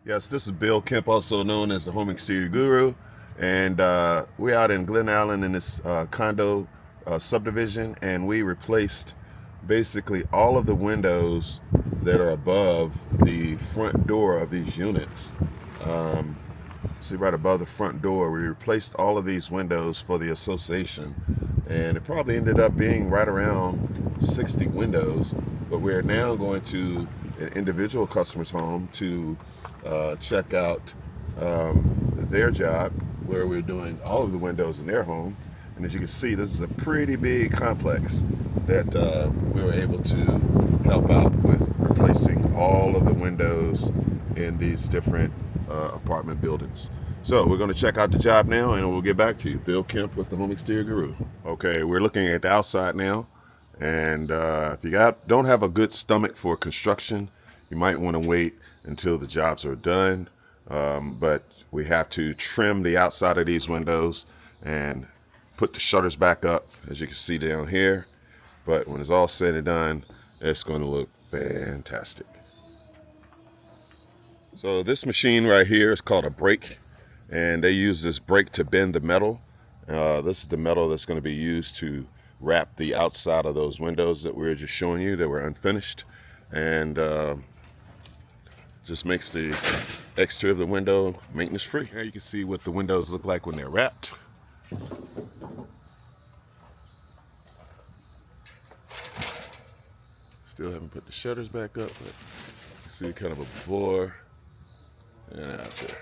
Yes, this is Bill Kemp, also known as the Home Exterior Guru, and we're out in Glen Allen in this condo subdivision, and we replaced basically all of the windows that are above the front door of these units. Um, See right above the front door, we replaced all of these windows for the association, and it probably ended up being right around 60 windows. But we're now going to an individual customer's home to check out their job, where we're doing all of the windows in their home. And as you can see, this is a pretty big complex that we were able to help out with replacing all of the windows in these different apartment buildings. So we're going to check out the job now, and we'll get back to you. Bill Kemp with the Home Exterior Guru. Okay, we're looking at the outside now, and if you don't have a good stomach for construction, you might want to wait until the jobs are done. But we have to trim the outside of these windows and put the shutters back up, as you can see down here. But when it's all said and done, it's going to look fantastic. So this machine right here is called a brake, and they use this brake to bend the metal. This is the metal that's going to be used to wrap the outside of those windows that we were just showing you that were unfinished, and just makes the exterior of the window maintenance free. Here you can see what the windows look like when they're wrapped. Still haven't put the shutters back up, but you see kind of a before and after.